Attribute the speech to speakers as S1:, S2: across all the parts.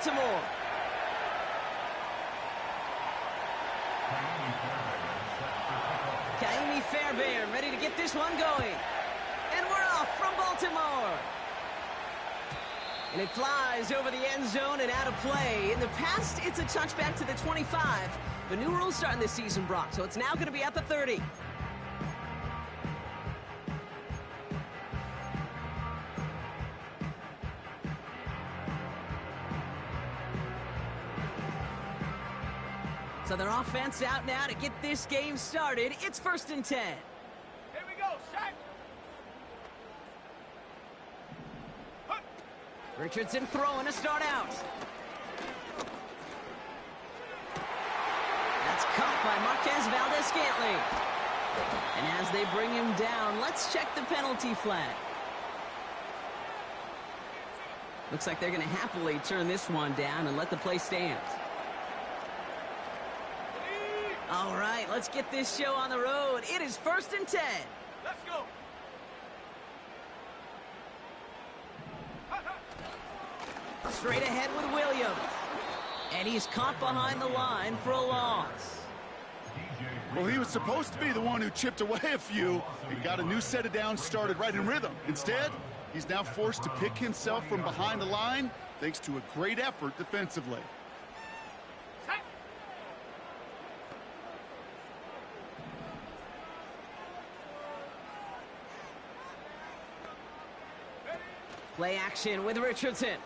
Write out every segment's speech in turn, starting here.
S1: Baltimore. Kaimi Fairbairn ready to get this one going. And we're off from Baltimore. And it flies over the end zone and out of play. In the past, it's a touchback to the 25. The new rules starting this season, Brock, so it's now going to be at the 30. So their offense out now to get this game started. It's 1st and 10.
S2: Here we go, set.
S1: Richardson throwing to start out. That's caught by Marquez Valdez-Scantling. And as they bring him down, let's check the penalty flag. Looks like they're going to happily turn this one down and let the play stand. All right, let's get this show on the road. It is 1st and 10.
S2: Let's go.
S1: Straight ahead with Williams. And he's caught behind the line for a loss.
S3: Well, he was supposed to be the one who chipped away a few and got a new set of downs started right in rhythm. Instead, he's now forced to pick himself from behind the line thanks to a great effort defensively.
S1: Play action with Richardson.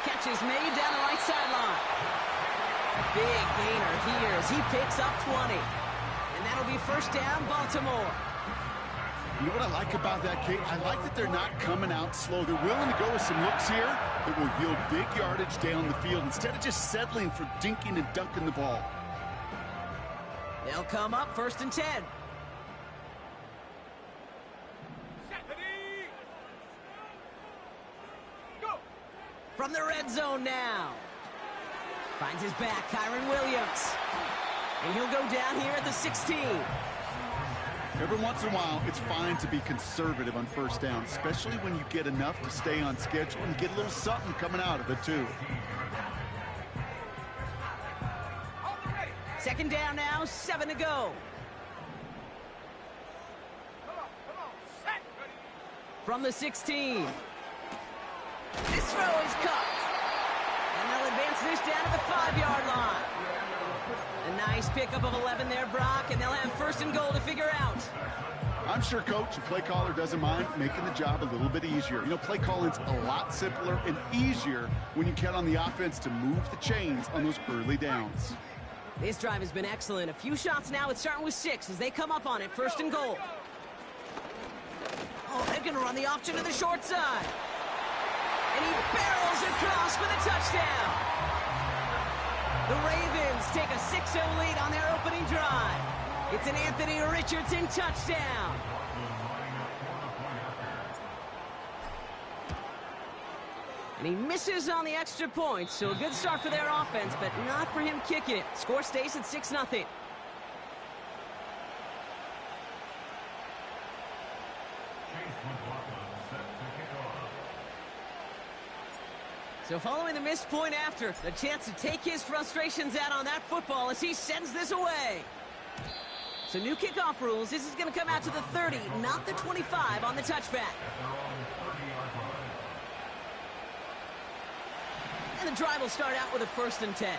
S1: Catch is made down the right sideline. Big gainer here as he picks up 20. And that'll be 1st down, Baltimore.
S3: You know what I like about that, Kate? I like that they're not coming out slow. They're willing to go with some looks here that will yield big yardage down the field instead of just settling for dinking and dunking the ball.
S1: They'll come up 1st and 10. From the red zone now. Finds his back, Kyron Williams. And he'll go down here at the 16.
S3: Every once in a while, it's fine to be conservative on 1st down, especially when you get enough to stay on schedule and get a little something coming out of it, too.
S1: 2nd down now, 7 to go. From the 16. This throw is caught. And they'll advance this down to the 5-yard line. A nice pickup of 11 there, Brock, and they'll have 1st and goal to figure out.
S3: I'm sure Coach and play caller doesn't mind making the job a little bit easier. You know, play calling's a lot simpler and easier when you count on the offense to move the chains on those early downs.
S1: This drive has been excellent. A few shots now. It's starting with 6 as they come up on it. 1st and goal. Oh, they're going to run the option to the short side. And he barrels across for the touchdown. The Ravens take a 6-0 lead on their opening drive. It's an Anthony Richardson touchdown. And he misses on the extra point, so a good start for their offense, but not for him kicking it. Score stays at 6-0. So following the missed point after, a chance to take his frustrations out on that football as he sends this away. So new kickoff rules. This is going to come out to the 30, not the 25 on the touchback. And the drive will start out with a 1st and 10.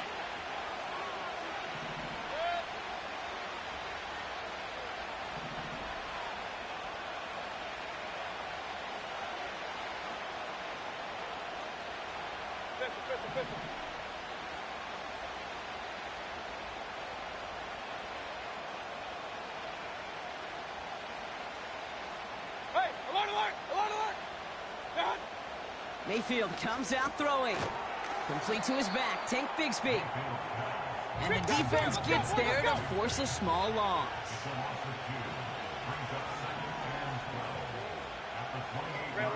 S1: Mayfield comes out throwing. Complete to his back, Tank Bigsby. And the defense gets there to force a small loss.
S2: Run.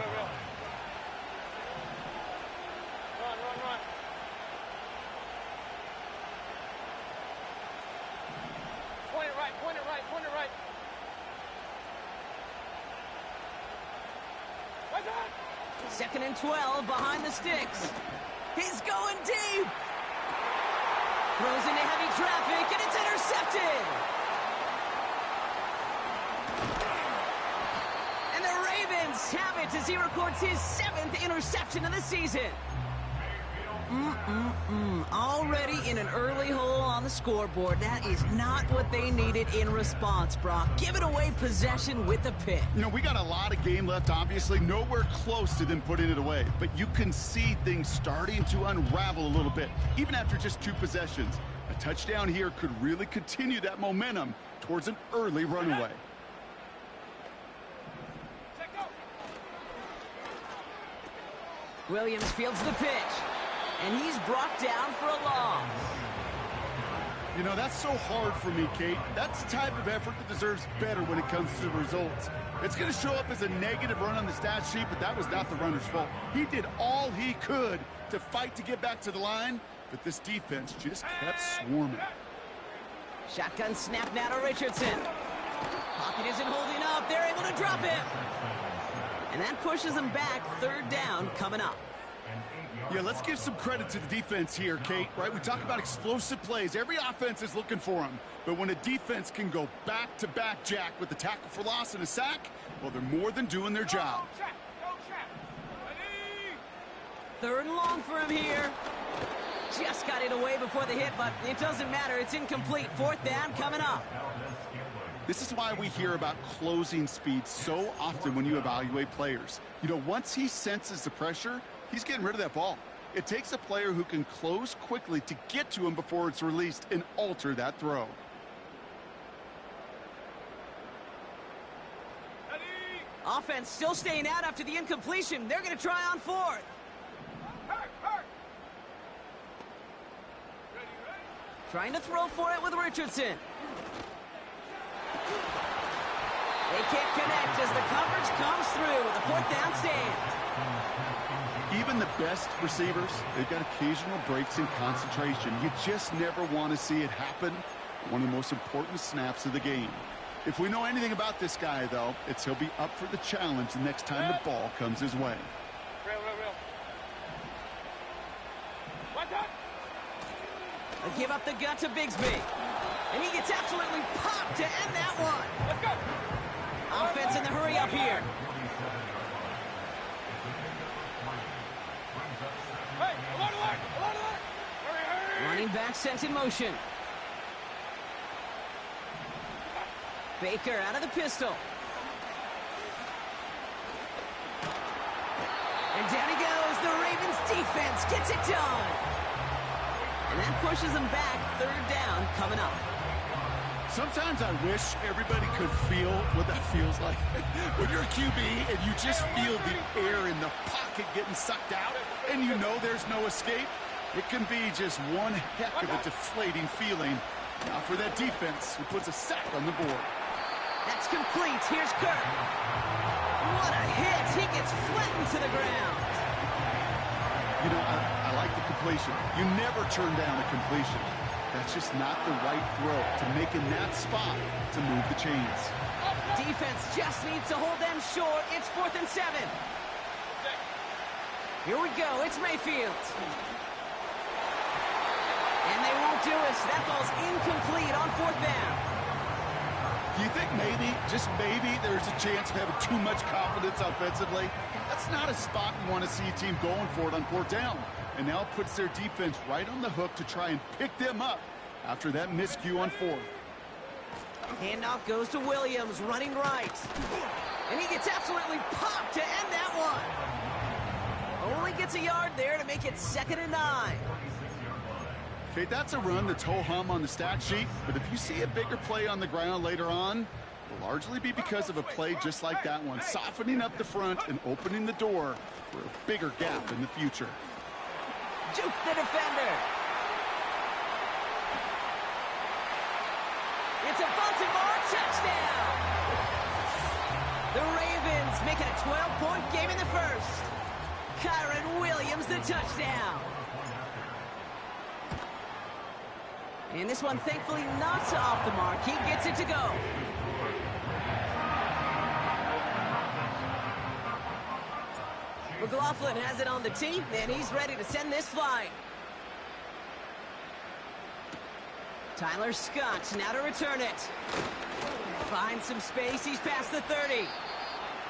S2: Point it right. What's that?
S1: 2nd and 12 behind the sticks. He's going deep. Throws into heavy traffic, and it's intercepted. And the Ravens have it as he records his 7th interception of the season. Already in an early hole on the scoreboard. That is not what they needed in response, Brock. Giving away possession with the pick.
S3: You know, we got a lot of game left, obviously. Nowhere close to them putting it away. But you can see things starting to unravel a little bit, even after just 2 possessions. A touchdown here could really continue that momentum towards an early runaway.
S1: Williams fields the pitch. And he's brought down for a loss.
S3: You know, that's so hard for me, Kate. That's the type of effort that deserves better when it comes to the results. It's going to show up as a negative run on the stat sheet, but that was not the runner's fault. He did all he could to fight to get back to the line, but this defense just kept swarming.
S1: Shotgun snap now to Richardson. Pocket isn't holding up. They're able to drop him. And that pushes them back. 3rd down coming up.
S3: Yeah, let's give some credit to the defense here, Kate, right? We talk about explosive plays. Every offense is looking for them. But when a defense can go back-to-back, Jack, with the tackle for loss and a sack, well, they're more than doing their job.
S1: 3rd and long for him here. Just got it away before the hit, but it doesn't matter. It's incomplete. 4th down coming up.
S3: This is why we hear about closing speed so often when you evaluate players. You know, once he senses the pressure, he's getting rid of that ball. It takes a player who can close quickly to get to him before it's released and alter that throw.
S1: Offense still staying out after the incompletion. They're going to try on 4th. Trying to throw for it with Richardson. They can't connect as the coverage comes through with a 4th down stand.
S3: Even the best receivers, they've got occasional breaks in concentration. You just never want to see it happen. One of the most important snaps of the game. If we know anything about this guy, though, it's he'll be up for the challenge the next time the ball comes his way.
S2: Real. One time.
S1: They give up the gut to Bigsby. And he gets absolutely popped to end that one.
S2: Let's go.
S1: Offense in the hurry up here.
S2: Hey, alert. Hurry.
S1: Running back sent in motion. Baker out of the pistol. And down he goes. The Ravens defense gets it done. And that pushes them back. 3rd down coming up.
S3: Sometimes I wish everybody could feel what that feels like. When you're a QB and you just feel the air in the pocket getting sucked out and you know there's no escape, it can be just one heck of a deflating feeling. Now for that defense who puts a sack on the board.
S1: That's complete. Here's Kirk. What a hit. He gets flattened to the ground.
S3: You know, I like the completion. You never turn down a completion. That's just not the right throw to make in that spot to move the chains.
S1: Defense just needs to hold them short. It's 4th and 7. Here we go. It's Mayfield. And they won't do it. That ball's incomplete on 4th down.
S3: Do you think maybe, just maybe, there's a chance of having too much confidence offensively? That's not a spot you want to see a team going for it on 4th down. And now puts their defense right on the hook to try and pick them up after that miscue on 4th.
S1: Handoff goes to Williams, running right. And he gets absolutely popped to end that one. Only gets a yard there to make it 2nd and 9.
S3: Okay, that's a run that's ho-hum on the stat sheet, but if you see a bigger play on the ground later on, it'll largely be because of a play just like that one, softening up the front and opening the door for a bigger gap in the future.
S1: Juke the defender. It's a Baltimore touchdown. The Ravens make it a 12-point game in the first. Kyron Williams the touchdown. And this one thankfully not off the mark. He gets it to go. McLaughlin has it on the tee, and he's ready to send this flying. Tyler Scott now to return it. Finds some space. He's past the 30.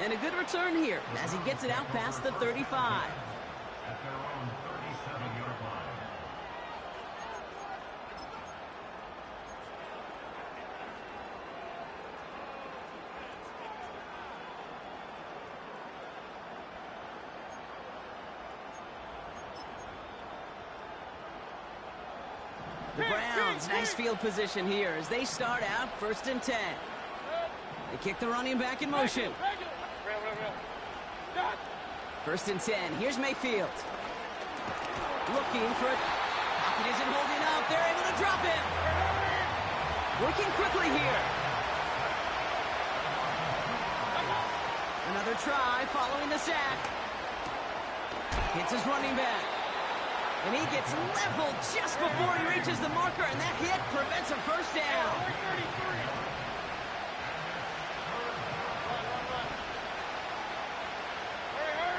S1: And a good return here as he gets it out past the 35. The Browns, nice field position here as they start out 1st and 10. They kick the running back in motion. 1st and 10. Here's Mayfield. Looking for it. Pocket isn't holding up. They're able to drop it. Working quickly here. Another try following the sack. Hits his running back. And he gets leveled just before he reaches the marker, and that hit prevents a first down.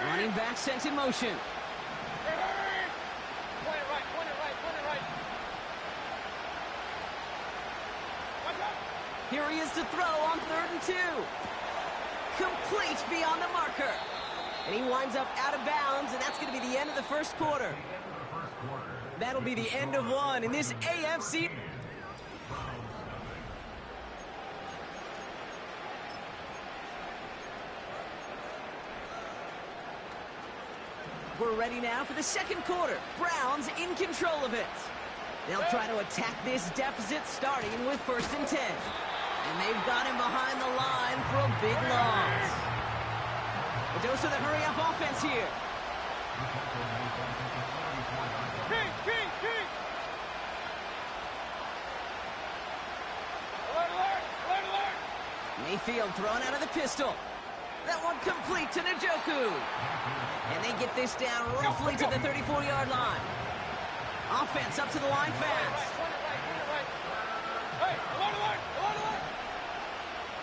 S1: Running back sent in motion.
S2: Point it right, point it right, point it right. Watch out.
S1: Here he is to throw on 3rd and 2. Complete beyond the marker. And he winds up out of bounds, and that's going to be the end of the first quarter. That'll be the end of one in this AFC. We're ready now for the second quarter. Browns in control of it. They'll try to attack this deficit starting with 1st and 10. And they've got him behind the line for a big loss. A dose of the hurry-up offense here. Mayfield thrown out of the pistol. That one complete to Njoku. And they get this down roughly to the 34-yard line. Offense up to the line fast.
S2: Hey, alert!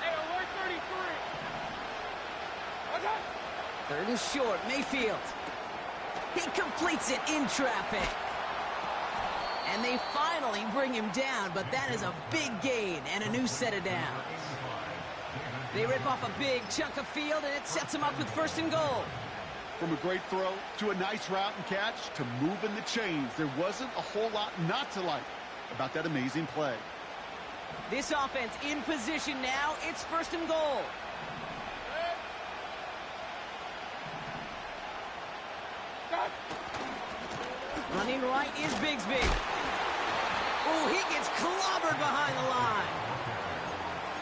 S2: Hey, alert 33. Watch out.
S1: 3rd and short, Mayfield. He completes it in traffic. And they finally bring him down, but that is a big gain and a new set of downs. They rip off a big chunk of field, and it sets them up with 1st and goal.
S3: From a great throw to a nice route and catch to moving the chains, there wasn't a whole lot not to like about that amazing play.
S1: This offense in position now. It's 1st and goal. Running right is Bigsby. Oh, he gets clobbered behind the line.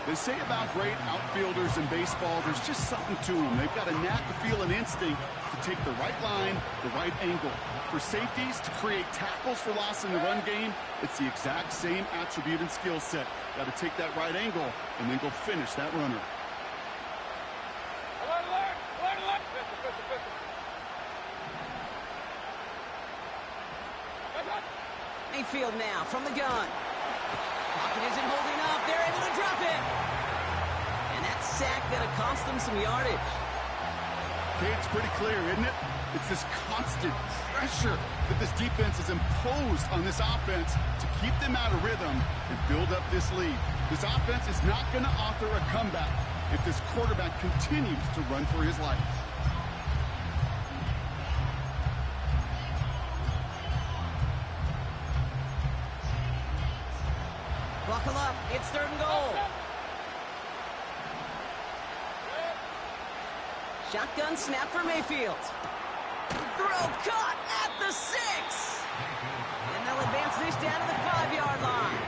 S3: They say about great outfielders in baseball, there's just something to them. They've got a knack, a feel, an instinct to take the right line, the right angle. For safeties, to create tackles for loss in the run game, it's the exact same attribute and skill set. Got to take that right angle and then go finish that runner.
S1: Mayfield now from the gun. Pocket isn't holding up. They're able to drop it. And that sack going to cost them some yardage.
S3: Okay, it's pretty clear, isn't it? It's this constant pressure that this defense has imposed on this offense to keep them out of rhythm and build up this lead. This offense is not going to author a comeback if this quarterback continues to run for his life.
S1: Buckle up. It's 3rd and goal. Shotgun snap for Mayfield. Throw caught at the 6. And they'll advance this down to the 5-yard line.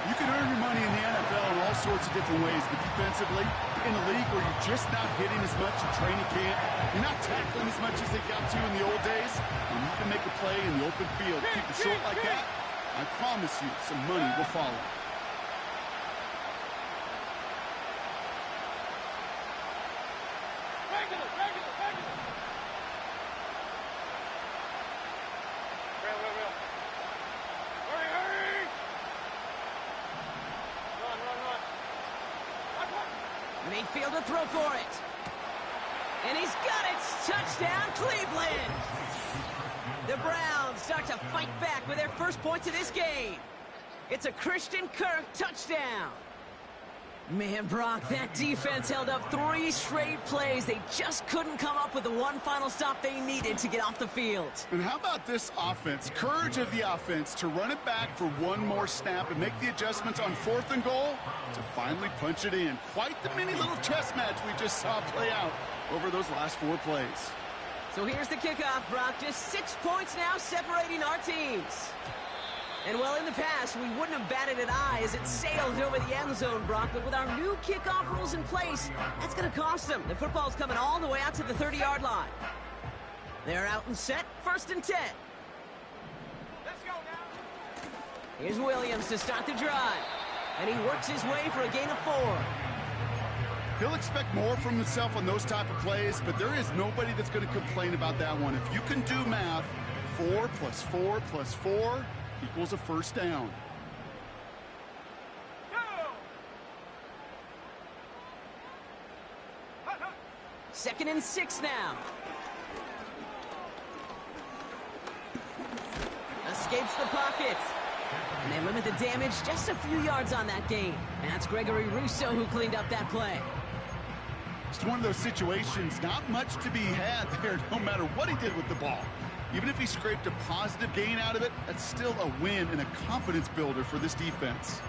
S3: You can earn your money in the NFL in all sorts of different ways, but defensively, in a league where you're just not hitting as much in training camp, you're not tackling as much as they got to in the old days, when you can make a play in the open field, keep it short like that, I promise you some money will follow.
S1: Mayfield to throw for it. And he's got it! Touchdown, Cleveland! The Browns start to fight back with their first points of this game. It's a Christian Kirk touchdown. Man, Brock, that defense held up 3 straight plays. They just couldn't come up with the one final stop they needed to get off the field.
S3: And how about this offense? Courage of the offense to run it back for one more snap and make the adjustments on 4th and goal to finally punch it in. Quite the mini little chess match we just saw play out over those last 4 plays.
S1: So here's the kickoff, Brock. Just 6 points now separating our teams. And well, in the past, we wouldn't have batted an eye as it sailed over the end zone, Brock. But with our new kickoff rules in place, that's going to cost them. The football's coming all the way out to the 30-yard line. They're out and set. 1st and 10.
S2: Let's go now.
S1: Here's Williams to start the drive. And he works his way for a gain of 4.
S3: He'll expect more from himself on those type of plays, but there is nobody that's going to complain about that one. If you can do math, 4 plus 4 plus 4 equals a first down.
S2: Go!
S1: 2nd and 6 now. Escapes the pocket. And they limit the damage just a few yards on that gain. And that's Gregory Rousseau who cleaned up that play.
S3: It's one of those situations, not much to be had there, no matter what he did with the ball. Even if he scraped a positive gain out of it, that's still a win and a confidence builder for this defense.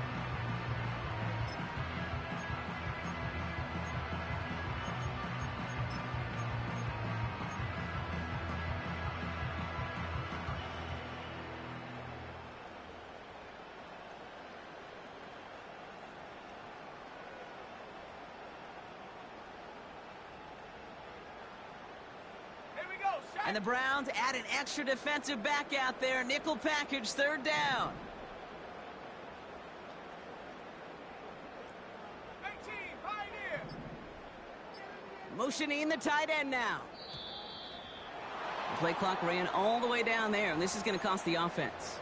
S1: And the Browns add an extra defensive back out there. Nickel package, 3rd down.
S2: 18, Pioneer.
S1: Motioning the tight end now. The play clock ran all the way down there, and this is going to cost the offense.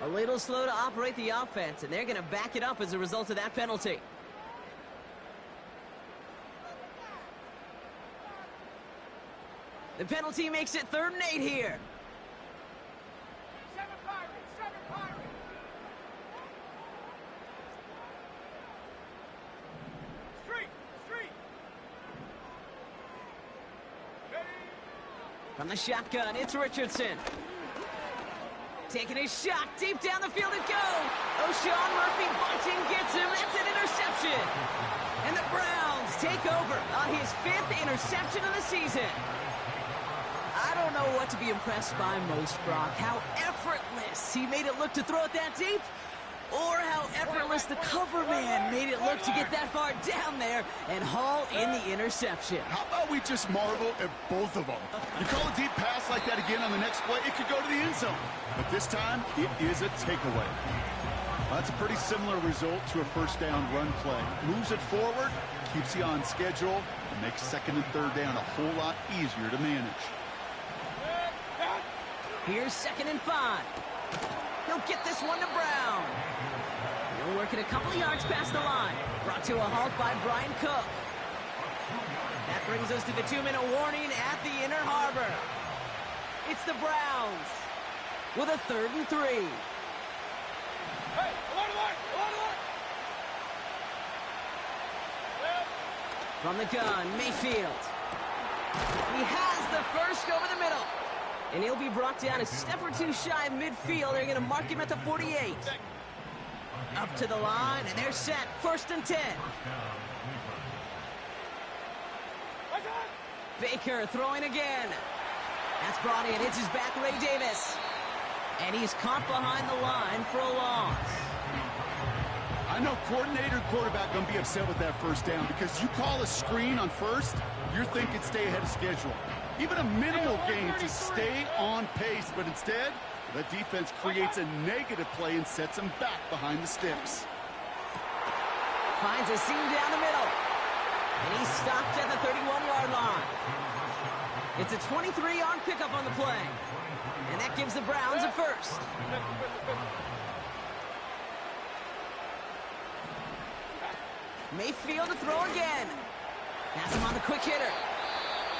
S1: A little slow to operate the offense, and they're going to back it up as a result of that penalty. The penalty makes it 3rd and 8 here.
S2: 7 Pirates, 7 Pirates. Street. Ready.
S1: From the shotgun, it's Richardson. Taking his shot deep down the field it goes. O'Shawn Murphy bunting gets him. That's an interception. And the Browns take over on his 5th interception of the season. I don't know what to be impressed by most, Brock. How effortless he made it look to throw it that deep, or how effortless the cover man made it look to get that far down there and haul in the interception.
S3: How about we just marvel at both of them? You call a deep pass like that again on the next play, it could go to the end zone. But this time, it is a takeaway. That's a pretty similar result to a first down run play. Moves it forward, keeps you on schedule, and makes 2nd and 3rd down a whole lot easier to manage.
S1: Here's 2nd and 5. He'll get this one to Brown. He'll work it a couple of yards past the line. Brought to a halt by Brian Cook. That brings us to the 2-minute warning at the inner harbor. It's the Browns with a 3rd and 3.
S2: Hey, along the line.
S1: From the gun, Mayfield. He has the first over the middle. And he'll be brought down a step or 2 shy of midfield. They're going to mark him at the 48. Up to the line, and they're set. 1st and 10. Baker throwing again. That's brought in. It's his back, Ray Davis. And he's caught behind the line for a loss.
S3: I know coordinator and quarterback going to be upset with that first down because you call a screen on 1st, you're thinking stay ahead of schedule. Even a minimal gain to stay on pace, but instead, the defense creates a negative play and sets them back behind the sticks.
S1: Finds a seam down the middle. And he's stopped at the 31-yard line. It's a 23-yard pickup on the play. And that gives the Browns a first. Mayfield to throw again. Has him on the quick hitter.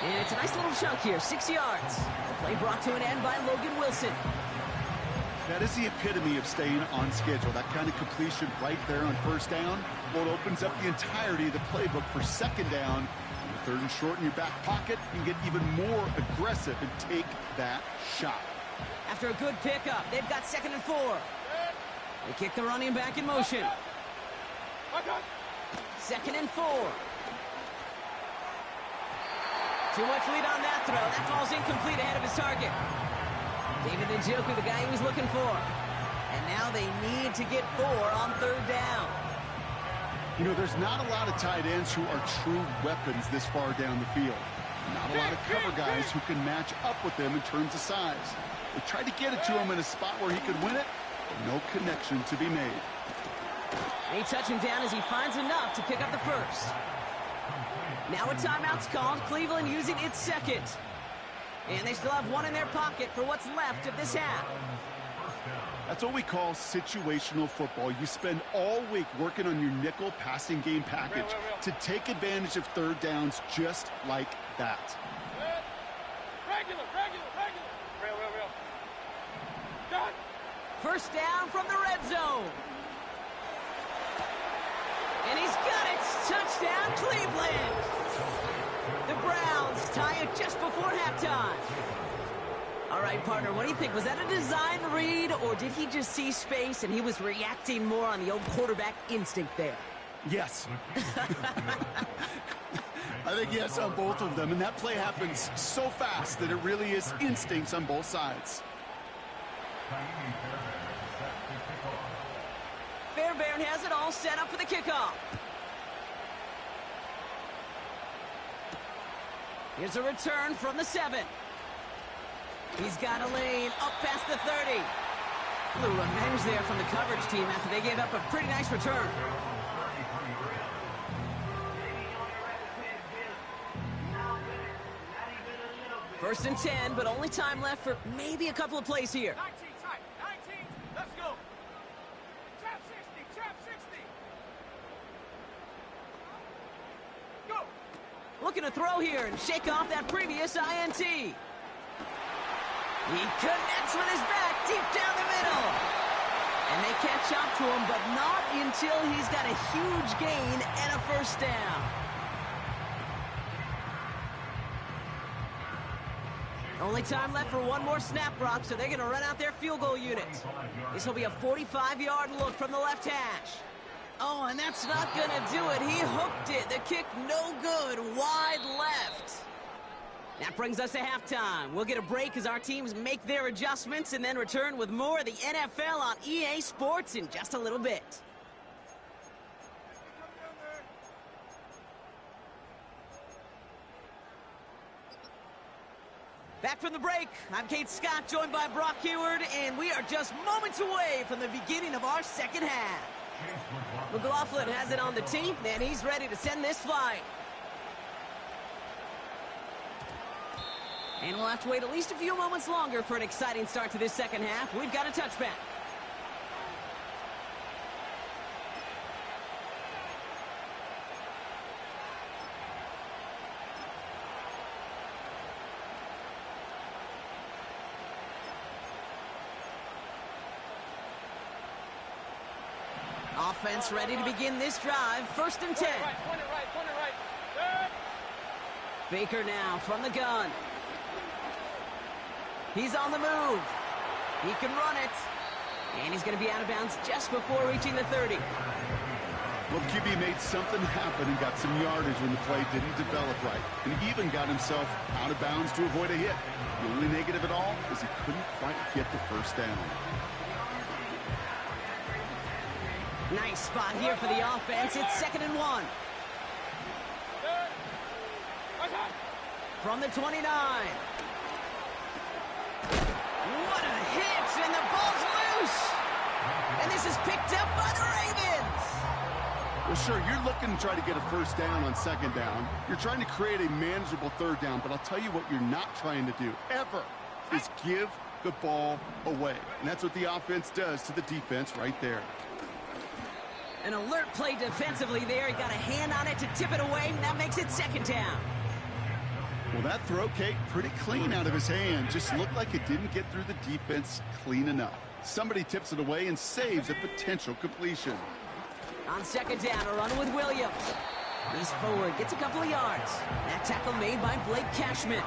S1: And it's a nice little chunk here, 6 yards. The play brought to an end by Logan Wilson.
S3: That is the epitome of staying on schedule. That kind of completion right there on first down. Well, it opens up the entirety of the playbook for second down. Third and short in your back pocket, you can get even more aggressive and take that shot.
S1: After a good pickup, they've got 2nd and 4. They kick the running back in motion. 2nd and 4. Too much lead on that throw. That falls incomplete ahead of his target. David Njoku, the guy he was looking for. And now they need to get 4 on 3rd down.
S3: You know, there's not a lot of tight ends who are true weapons this far down the field. Not a lot of cover guys who can match up with them in terms of size. They tried to get it to him in a spot where he could win it, but no connection to be made.
S1: They touch him down as he finds enough to pick up the first. Now a timeout's called, Cleveland using its 2nd. And they still have 1 in their pocket for what's left of this half.
S3: That's what we call situational football. You spend all week working on your nickel passing game package to take advantage of 3rd downs just like that.
S2: Regular. Real. Done.
S1: First down from the red zone. And he's got it. Touchdown, Cleveland. The Browns tie it just before halftime. All right, partner, what do you think? Was that a design read, or did he just see space and he was reacting more on the old quarterback instinct there?
S3: Yes. I think yes on both of them, and that play happens so fast that it really is instincts on both sides.
S1: Fairbairn has it all set up for the kickoff. Here's a return from the 7. He's got a lane up past the 30. A little revenge there from the coverage team after they gave up a pretty nice return. First and 10, but only time left for maybe a couple of plays here.
S2: 19 tight. 19. Let's go. Trap 60. Go.
S1: Looking to throw here and shake off that previous INT. He connects with his back deep down the middle. And they catch up to him, but not until he's got a huge gain and a first down. Only time left for one more snap, Brock, so they're going to run out their field goal unit. This will be a 45-yard look from the left hash. Oh, and that's not going to do it. He hooked it. The kick no good, wide left. That brings us to halftime. We'll get a break as our teams make their adjustments and then return with more of the NFL on EA Sports in just a little bit. Back from the break, I'm Kate Scott, joined by Brock Heward, and we are just moments away from the beginning of our second half. McLaughlin has it on the tee, and he's ready to send this flying. And we'll have to wait at least a few moments longer for an exciting start to this second half. We've got a touchback. Offense ready to begin this drive. First and 10.
S2: Point it right.
S1: Baker now from the gun. He's on the move. He can run it. And he's going to be out of bounds just before reaching the 30.
S3: Well, the QB made something happen and got some yardage when the play didn't develop right. And he even got himself out of bounds to avoid a hit. The only negative at all is he couldn't quite get the first down.
S1: Nice spot here for the offense. It's 2nd and 1. From the 29. What a hit, and the ball's loose. And this is picked up by the Ravens.
S3: Well, sure, you're looking to try to get a first down on second down. You're trying to create a manageable third down, but I'll tell you what you're not trying to do, ever, is give the ball away. And that's what the offense does to the defense right there.
S1: An alert play defensively there. He got a hand on it to tip it away, and that makes it 2nd down.
S3: Well, that throw, Kate, pretty clean out of his hand. Just looked like it didn't get through the defense clean enough. Somebody tips it away and saves a potential completion.
S1: On second down, a run with Williams. He's forward, gets a couple of yards. That tackle made by Blake Cashman.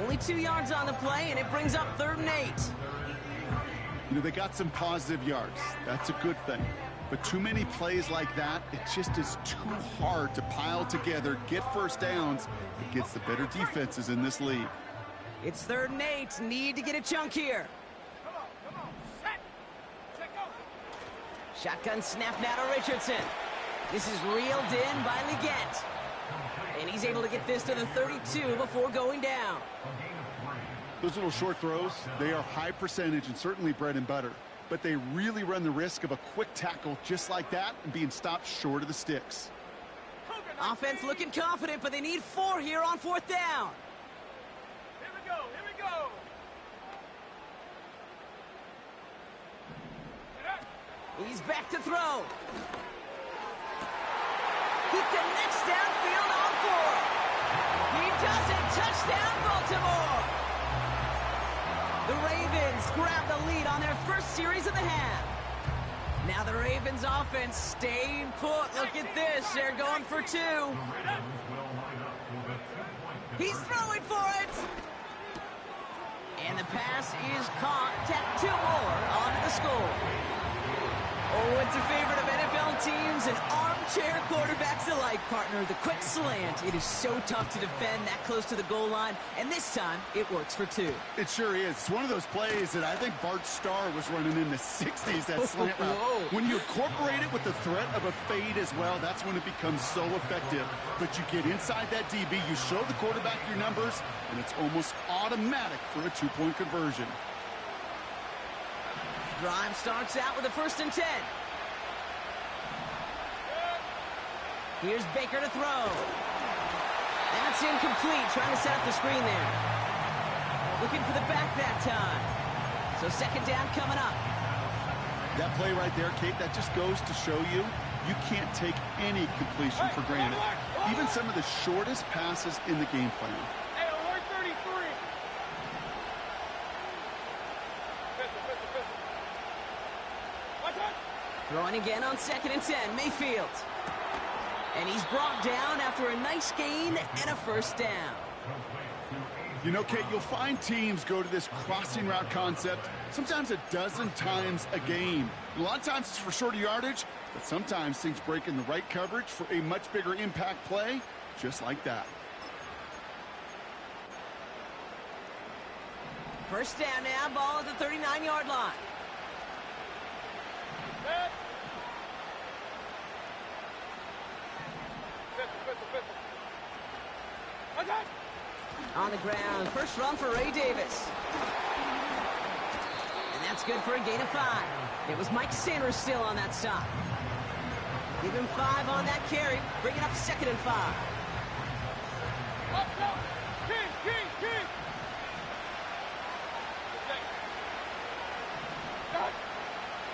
S1: Only 2 yards on the play, and it brings up 3rd and 8.
S3: You know, they got some positive yards. That's a good thing. But too many plays like that, it just is too hard to pile together, get first downs against the better defenses in this league.
S1: It's 3rd and 8. Need to get a chunk here.
S2: Come on. Set. Check out.
S1: Shotgun snap now to Richardson. This is reeled in by Leggett. And he's able to get this to the 32 before going down.
S3: Those little short throws, they are high percentage and certainly bread and butter. But they really run the risk of a quick tackle just like that and being stopped short of the sticks.
S1: Offense looking confident, but they need 4 here on 4th down.
S2: Here we go. Here we go.
S1: He's back to throw. He connects downfield on 4. He does it. Touchdown, Baltimore. The Ravens grab the lead on their first series of the half. Now the Ravens offense staying put. Look at this. They're going for 2. He's throwing for it. And the pass is caught. Tap 2 more onto the score. Oh, it's a favorite of NFL teams and armchair quarterbacks alike, partner. The quick slant. It is so tough to defend that close to the goal line, and this time it works for 2.
S3: It sure is. It's one of those plays that I think Bart Starr was running in the 60s, that slant route. When you incorporate it with the threat of a fade as well, that's when it becomes so effective. But you get inside that DB, you show the quarterback your numbers, and it's almost automatic for a 2-point conversion.
S1: Drive starts out with a 1st and 10. Here's Baker to throw. That's incomplete. Trying to set up the screen there. Looking for the back that time. So 2nd down coming up.
S3: That play right there, Kate, that just goes to show you, you can't take any completion for granted. Even some of the shortest passes in the game plan.
S2: Hey, alert 33. Pistol. Watch out.
S1: Throwing again on 2nd and 10. Mayfield. And he's brought down after a nice gain and a 1st down.
S3: You know, Kate, you'll find teams go to this crossing route concept sometimes a dozen times a game. A lot of times it's for shorter yardage, but sometimes things break in the right coverage for a much bigger impact play, just like that.
S1: 1st down now, ball at the 39-yard line.
S2: Set. Pistol. Watch out.
S1: On the ground, first run for Ray Davis. And that's good for a gain of 5. It was Mike Sanders still on that stop. Give him 5 on that carry, bring it up 2nd and 5.
S2: Up. King.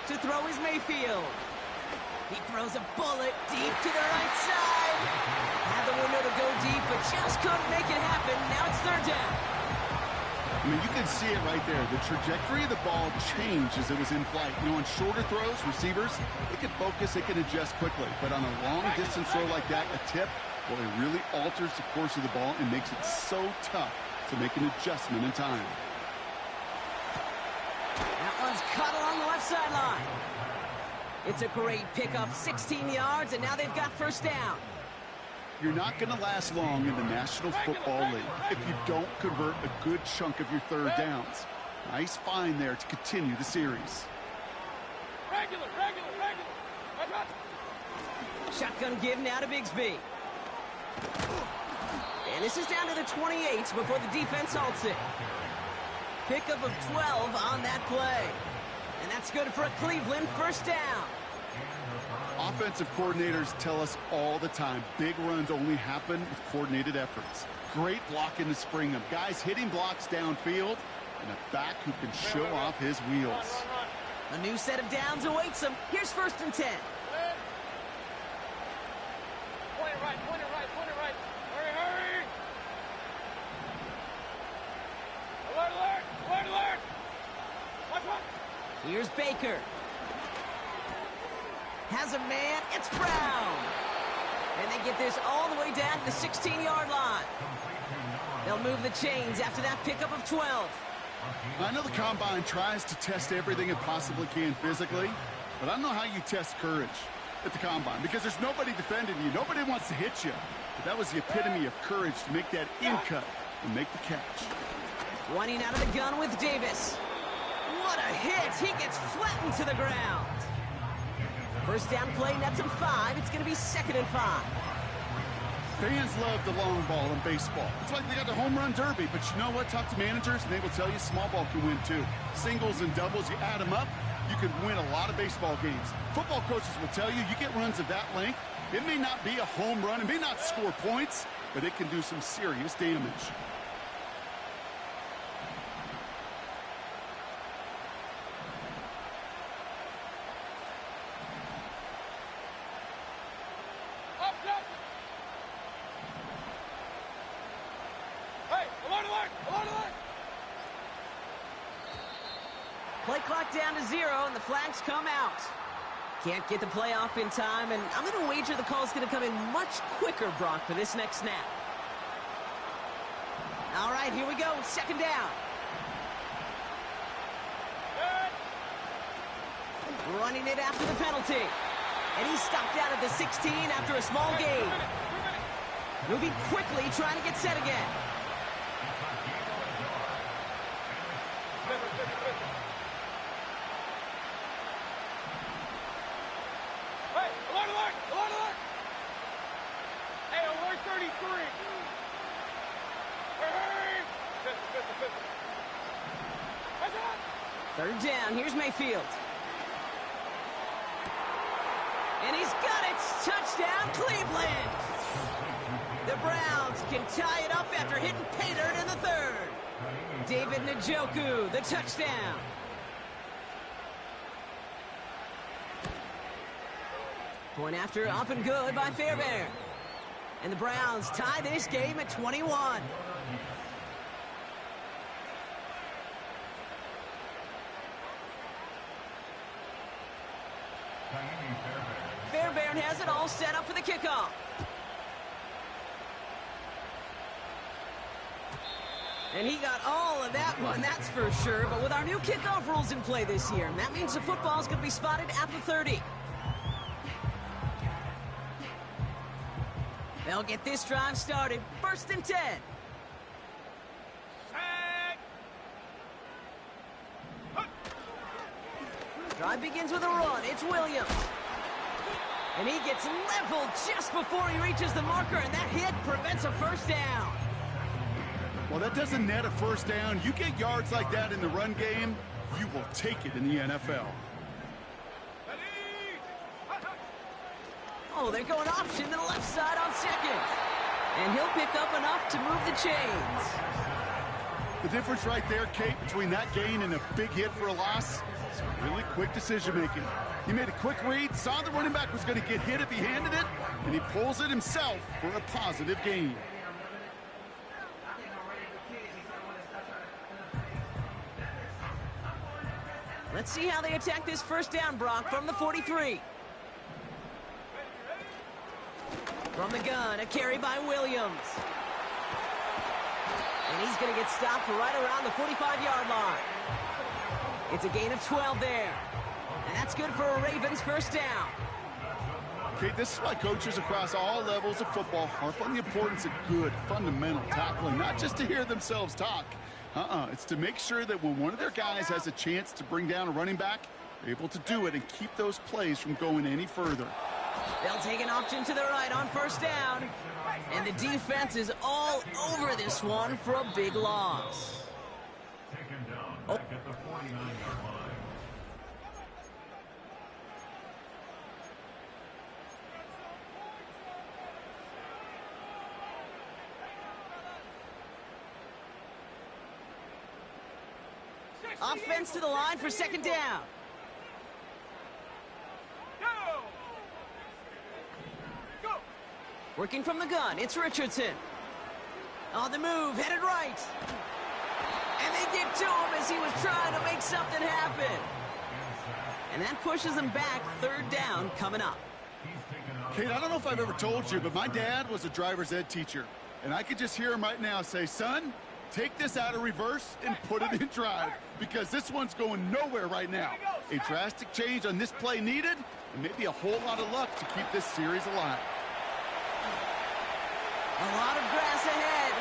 S1: To throw is Mayfield. He throws a bullet deep to the right side. Had the window to go deep, but just couldn't make it happen. Now it's 3rd down.
S3: I mean, you can see it right there. The trajectory of the ball changed as it was in flight. You know, on shorter throws, receivers, they can focus, they can adjust quickly. But on a long-distance throw like that, a tip, well, it really alters the course of the ball and makes it so tough to make an adjustment in time.
S1: That one's cut along the left sideline. It's a great pickup, 16 yards, and now they've got 1st down.
S3: You're not going to last long in the National Football League if you don't convert a good chunk of your 3rd downs. Nice find there to continue the series.
S2: Regular. Watch out.
S1: Shotgun give now to Bigsby. And this is down to the 28 before the defense halts it. Pickup of 12 on that play. And that's good for a Cleveland 1st down.
S3: Offensive coordinators tell us all the time, big runs only happen with coordinated efforts. Great blocking to spring them. Guys hitting blocks downfield, and a back who can show off his wheels.
S1: A new set of downs awaits him. Here's 1st and 10.
S2: Point it right. Hurry.
S1: Here's Baker. Has a man. It's Brown. And they get this all the way down to the 16-yard line. They'll move the chains after that pickup of 12.
S3: I know the Combine tries to test everything it possibly can physically, but I don't know how you test courage at the Combine because there's nobody defending you. Nobody wants to hit you. But that was the epitome of courage to make that in cut and make the catch.
S1: Running out of the gun with Davis. What a hit. He gets flattened to the ground. First down play, nets him 5. It's going to be 2nd and 5.
S3: Fans love the long ball in baseball. It's like they got the home run derby, but you know what? Talk to managers, and they will tell you small ball can win too. Singles and doubles, you add them up, you can win a lot of baseball games. Football coaches will tell you get runs of that length. It may not be a home run, it may not score points, but it can do some serious damage.
S1: Play clock down to 0, and the flags come out. Can't get the play off in time, and I'm going to wager the call's going to come in much quicker, Brock, for this next snap. All right, here we go. 2nd down. Running it after the penalty. And he's stopped out at the 16 after a small gain. Moving quickly, trying to get set again. Third down, here's Mayfield. And he's got it! Touchdown, Cleveland! The Browns can tie it up after hitting pay dirt in the 3rd. David Njoku, the touchdown. Point after, up and good by Fairbairn. And the Browns tie this game at 21. Fairbairn has it all set up for the kickoff. And he got all of that one, that's for sure. But with our new kickoff rules in play this year, that means the football's going to be spotted at the 30. They'll get this drive started. 1st and 10. Drive begins with a run. It's Williams. And he gets leveled just before he reaches the marker, and that hit prevents a first down.
S3: Well, that doesn't net a first down. You get yards like that in the run game, you will take it in the NFL.
S1: Oh, they're going option to the left side on 2nd. And he'll pick up enough to move the chains.
S3: The difference right there, Kate, between that gain and a big hit for a loss is really quick decision-making. He made a quick read, saw the running back was going to get hit if he handed it, and he pulls it himself for a positive gain.
S1: Let's see how they attack this first down, Brock, from the 43. From the gun, a carry by Williams. And he's going to get stopped right around the 45-yard line. It's a gain of 12 there. And that's good for a Ravens first down.
S3: Okay, this is why coaches across all levels of football harp on the importance of good, fundamental tackling, not just to hear themselves talk. It's to make sure that when one of their guys has a chance to bring down a running back, they're able to do it and keep those plays from going any further.
S1: They'll take an option to the right on first down. And the defense is all over this one for a big loss. Oh.
S4: At the 49-yard line.
S1: Offense to the line for second down. Working from the gun, it's Richardson. On the move, headed right. And they get to him as he was trying to make something happen. And that pushes them back. Third down coming up.
S3: Kate, I don't know if I've ever told you, but my dad was a driver's ed teacher. And I could just hear him right now say, son, take this out of reverse and put it in drive, because this one's going nowhere right now. A drastic change on this play needed, and maybe a whole lot of luck to keep this series alive.
S1: A lot of grass ahead.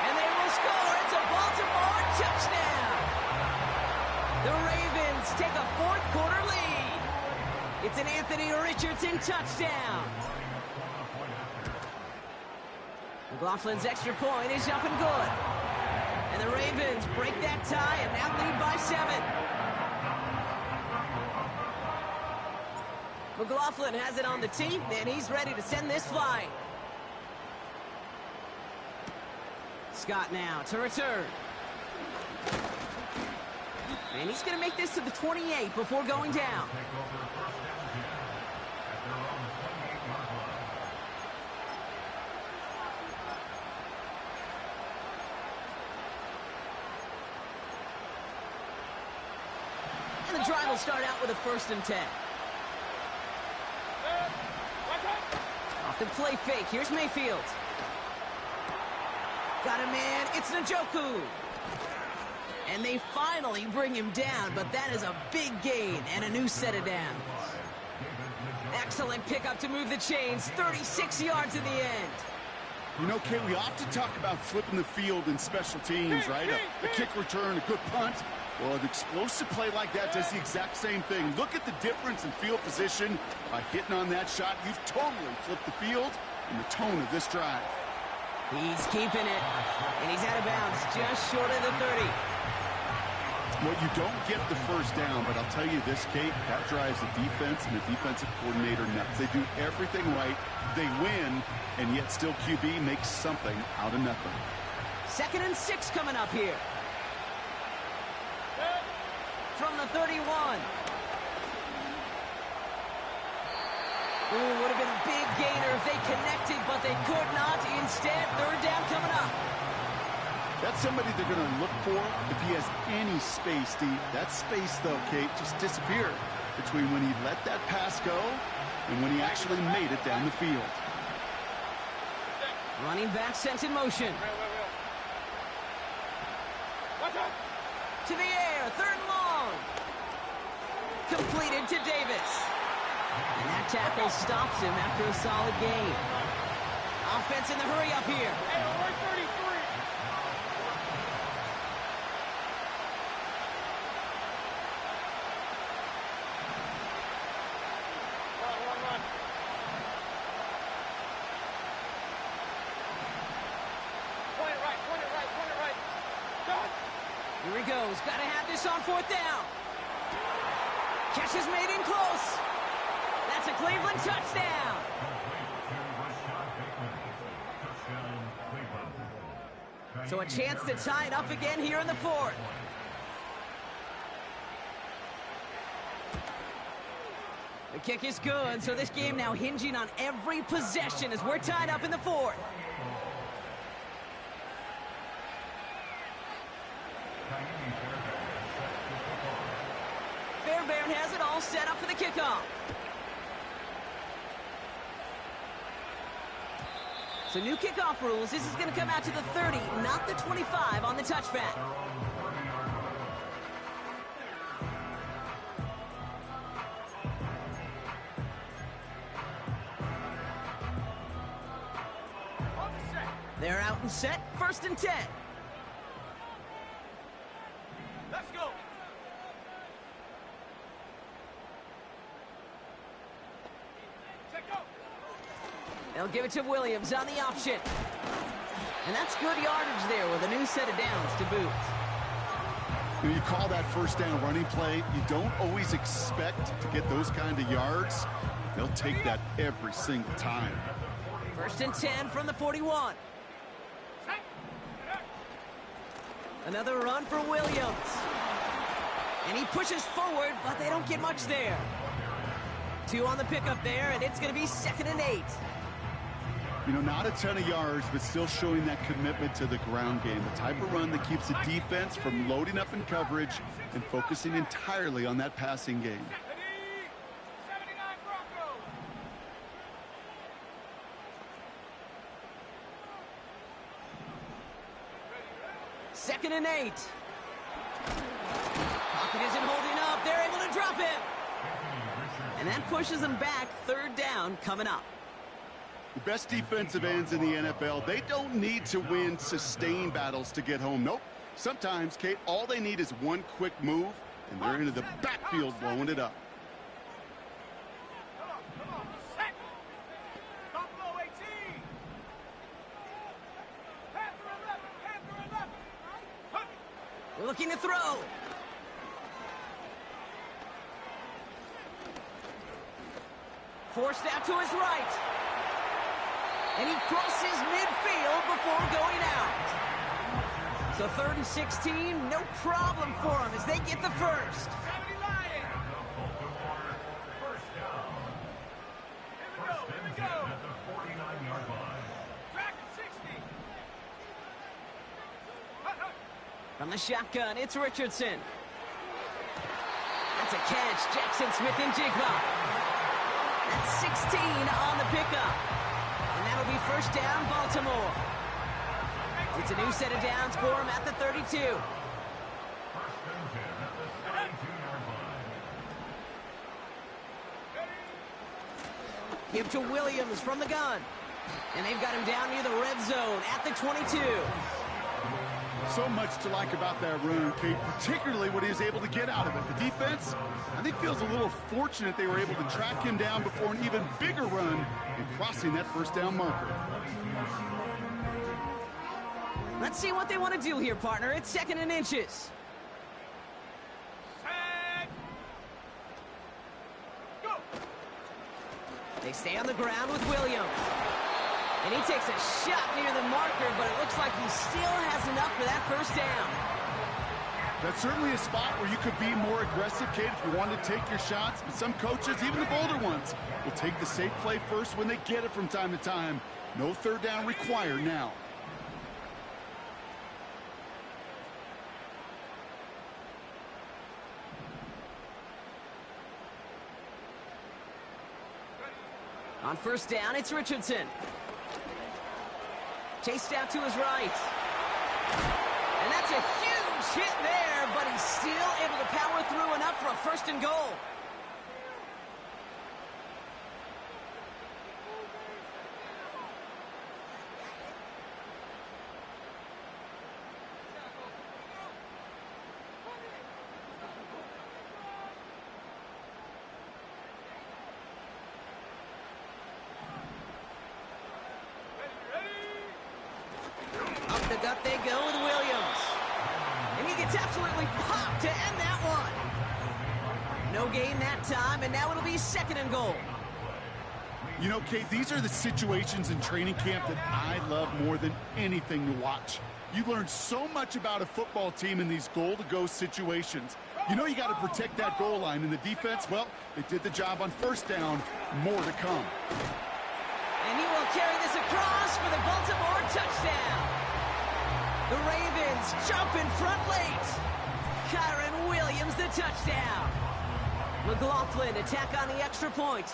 S1: And they will score. It's a Baltimore touchdown. The Ravens take a fourth quarter lead. It's an Anthony Richardson touchdown. McLaughlin's extra point is up and good. And the Ravens break that tie and now lead by 7. McLaughlin has it on the tee, and he's ready to send this flying. Scott now to return. And he's going to make this to the 28 before going down. And the drive will start out with a 1st and 10. Off the play fake. Here's Mayfield. Got a man. It's Njoku. And they finally bring him down, but that is a big gain and a new set of downs. Excellent pickup to move the chains. 36 yards in the end.
S3: You know, Kate, we often talk about flipping the field in special teams, right? A kick return, a good punt. Well, an explosive play like that does the exact same thing. Look at the difference in field position. By hitting on that shot, you've totally flipped the field and the tone of this drive.
S1: He's keeping it, and he's out of bounds just short of the 30.
S3: Well, you don't get the first down, but I'll tell you this, Kate, that drives the defense and the defensive coordinator nuts. They do everything right, they win, and yet still QB makes something out of nothing.
S1: 2nd and 6 coming up here. From the 31. Ooh, would have been a big gainer if they connected, but they could not. Instead, 3rd down coming up.
S3: That's somebody they're going to look for if he has any space, Steve. That space, though, Kate, just disappeared between when he let that pass go and when he actually made it down the field.
S1: Running back sent in motion. To the air, 3rd and long. Completed to Davis. And that tackle stops him after a solid gain. Offense in the hurry up here. Here he goes. Got to have this on 4th down. Catch is made in close. That's a Cleveland touchdown. So a chance to tie it up again here in the 4th. The kick is good, so this game now hinging on every possession as we're tied up in the 4th. Fairbairn has it all set up for the kickoff. So new kickoff rules. This is going to come out to the 30, not the 25 on the touchback. They're out and set. 1st and 10.
S2: Let's go.
S1: They'll give it to Williams on the option. And that's good yardage there with a new set of downs to boot.
S3: When you call that 1st down running play, you don't always expect to get those kind of yards. They'll take that every single time.
S1: 1st and 10 from the 41. Another run for Williams. And he pushes forward, but they don't get much there. 2 on the pickup there, and it's going to be 2nd and 8.
S3: You know, not a ton of yards, but still showing that commitment to the ground game. The type of run that keeps the defense from loading up in coverage and focusing entirely on that passing game.
S2: 79 Broncos.
S1: Second and 8. Pocket isn't holding up. They're able to drop it. And that pushes them back. Third down coming up.
S3: The best defensive ends in the NFL, they don't need to win sustained battles to get home. Nope. Sometimes, Kate, all they need is one quick move, and they're into the backfield blowing it up.
S2: Come on, set. Buffalo 18. Panther 11, Panther 11.
S1: Looking to throw. Forced out to his right. And he crosses midfield before going out. So 3rd and 16, no problem for him as they get the first.
S2: 70 Lions. Here we go. Track at 60.
S1: From the shotgun, it's Richardson. That's a catch. Jackson Smith and Jigba. That's 16 on the pickup. And that'll be first down, Baltimore. It's a new set of downs for him at the 32. Give to Williams from the gun. And they've got him down near the red zone at the 22.
S3: So much to like about that run, Kate, particularly what he was able to get out of it. The defense, I think, feels a little fortunate they were able to track him down before an even bigger run and crossing that first down marker.
S1: Let's see what they want to do here, partner. It's 2nd and inches.
S2: Set. Go.
S1: They stay on the ground with Williams. And he takes a shot near the marker, but it looks like he still has enough for that first down.
S3: That's certainly a spot where you could be more aggressive, Kate, if you wanted to take your shots. But some coaches, even the bolder ones, will take the safe play first when they get it from time to time. No third down required now.
S1: On first down, it's Richardson. Chased out to his right. And that's a huge hit there, but he's still able to power through enough for a 1st and goal. Up the gut they go with Williams. And he gets absolutely popped to end that one. No gain that time, and now it'll be 2nd and goal.
S3: You know, Kate, these are the situations in training camp that I love more than anything to watch. You learn so much about a football team in these goal-to-go situations. You know you got to protect that goal line, and the defense, well, they did the job on first down. More to come.
S1: And he will carry this across for the Baltimore touchdown. The Ravens jump in front late. Kyron Williams the touchdown. McLaughlin attack on the extra point.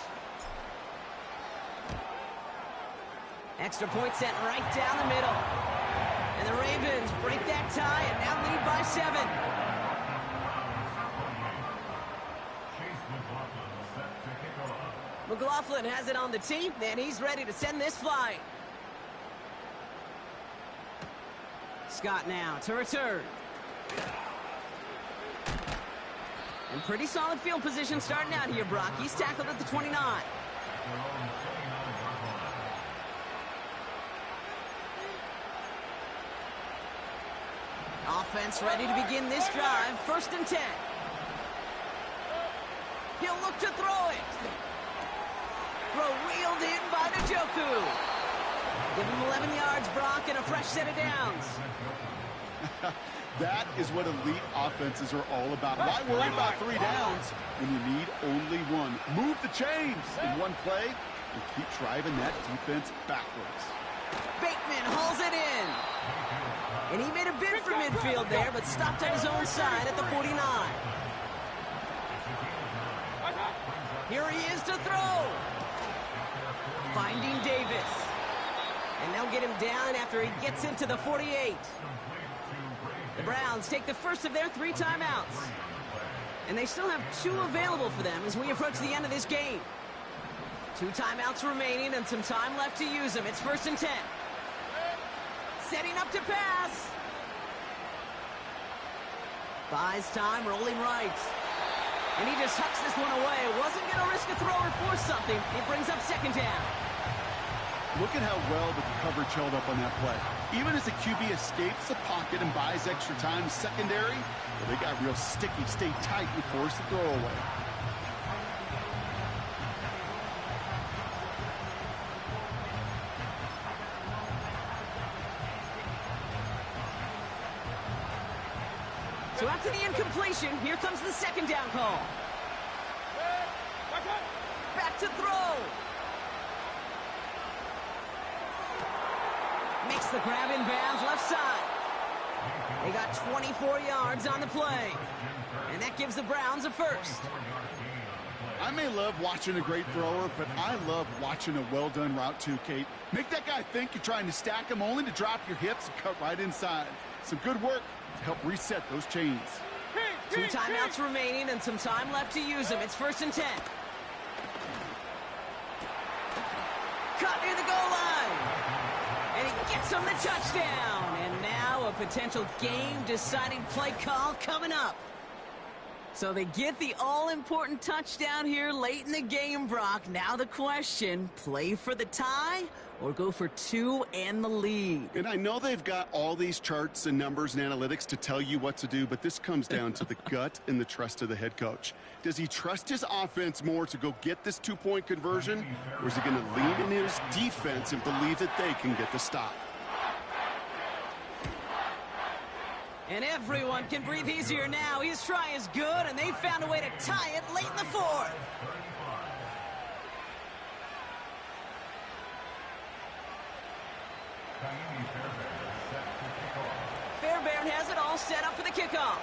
S1: Extra point set right down the middle. And the Ravens break that tie and now lead by 7. McLaughlin has it on the tee, and he's ready to send this flying. Scott now to return. And pretty solid field position starting out here, Brock. He's tackled at the 29. Offense ready to begin this drive. 1st and 10. He'll look to throw it. Throw wheeled in by Njoku. Give him 11 yards, Brock, and a fresh set of downs.
S3: That is what elite offenses are all about. Why worry about 3 downs when you need only 1? Move the chains in one play and keep driving that defense backwards.
S1: Bateman hauls it in. And he made a bid for midfield there, but stopped on his own side at the 49. Here he is to throw. Finding Davis. And they'll get him down after he gets into the 48. The Browns take the first of their 3 timeouts. And they still have 2 available for them as we approach the end of this game. 2 timeouts remaining and some time left to use them. It's 1st and 10. Setting up to pass. Buys time, rolling right. And he just hucks this one away. Wasn't going to risk a throw or force something. It brings up 2nd down.
S3: Look at how well the coverage held up on that play. Even as the QB escapes the pocket and buys extra time secondary, well, they got real sticky, stayed tight, and forced the throw away.
S1: So after the incompletion, here comes the 2nd down call. Back to throw. Makes the grab in bounds left side. They got 24 yards on the play. And that gives the Browns a first.
S3: I may love watching a great thrower, but I love watching a well-done route too, Kate. Make that guy think you're trying to stack him only to drop your hips and cut right inside. Some good work to help reset those chains.
S1: 2 timeouts remaining and some time left to use them. It's 1st and 10. Cut near the goal line. And he gets him the touchdown. And now a potential game-deciding play call coming up. So they get the all-important touchdown here late in the game, Brock. Now the question, play for the tie or go for 2 and the lead?
S3: And I know they've got all these charts and numbers and analytics to tell you what to do, but this comes down to the gut and the trust of the head coach. Does he trust his offense more to go get this 2-point conversion, or is he going to lean in his defense and believe that they can get the stop?
S1: And everyone can breathe easier now. His try is good, and they found a way to tie it late in the 4th. Fairbairn has it all set up for the kickoff.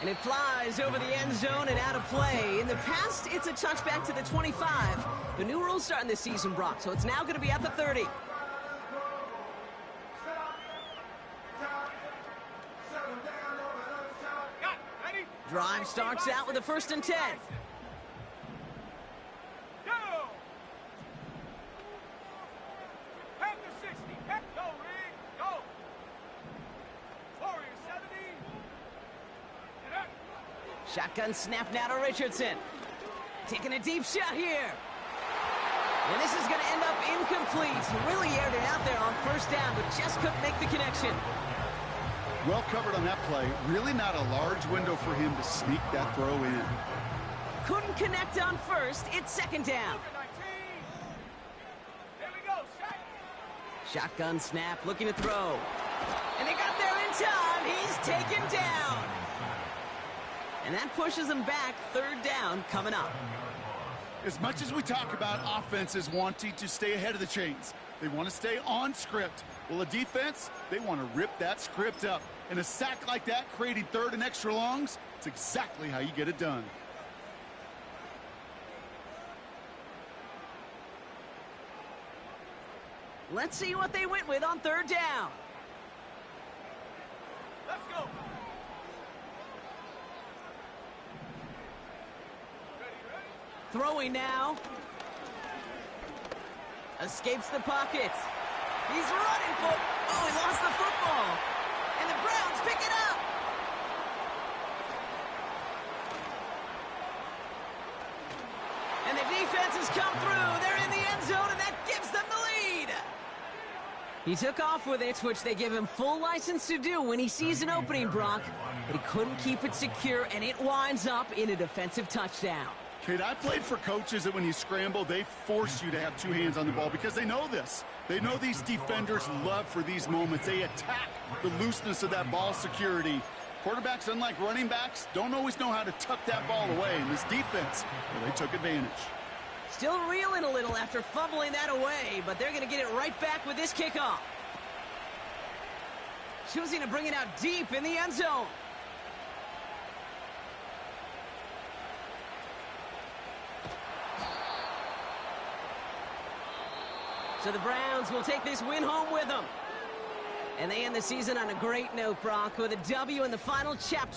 S1: And it flies over the end zone and out of play. In the past, it's a touchback to the 25. The new rules starting this season, Brock, so it's now going to be at the 30. Drive starts out with a 1st and 10.
S2: Go! Back to 60. Go, Reed. Go. Warrior 70. And up.
S1: Shotgun snap now to Richardson. Taking a deep shot here. And this is going to end up incomplete. Really aired it out there on 1st down, but just couldn't make the connection.
S3: Well covered on that play. Really not a large window for him to sneak that throw in.
S1: Couldn't connect on 1st. It's 2nd down.
S2: There we go. Shot.
S1: Shotgun snap, looking to throw. And they got there in time. He's taken down. And that pushes him back. 3rd down coming up.
S3: As much as we talk about offenses wanting to stay ahead of the chains, they want to stay on script. Well, a defense, they want to rip that script up. And a sack like that, creating 3rd and extra longs, it's exactly how you get it done.
S1: Let's see what they went with on 3rd down.
S2: Let's go.
S1: Throwing now. Escapes the pocket. He's running for... Oh, he lost the football. And the Browns pick it up. And the defense has come through. They're in the end zone, and that gives them the lead. He took off with it, which they give him full license to do when he sees an opening, Brock. But he couldn't keep it secure, and it winds up in a defensive touchdown.
S3: Kate, I played for coaches that when you scramble, they force you to have 2 hands on the ball because they know this. They know these defenders love for these moments. They attack the looseness of that ball security. Quarterbacks, unlike running backs, don't always know how to tuck that ball away. And this defense, well, they took advantage.
S1: Still reeling a little after fumbling that away, but they're going to get it right back with this kickoff. Choosing to bring it out deep in the end zone. So the Browns will take this win home with them. And they end the season on a great note, Brock, with a W in the final chapter.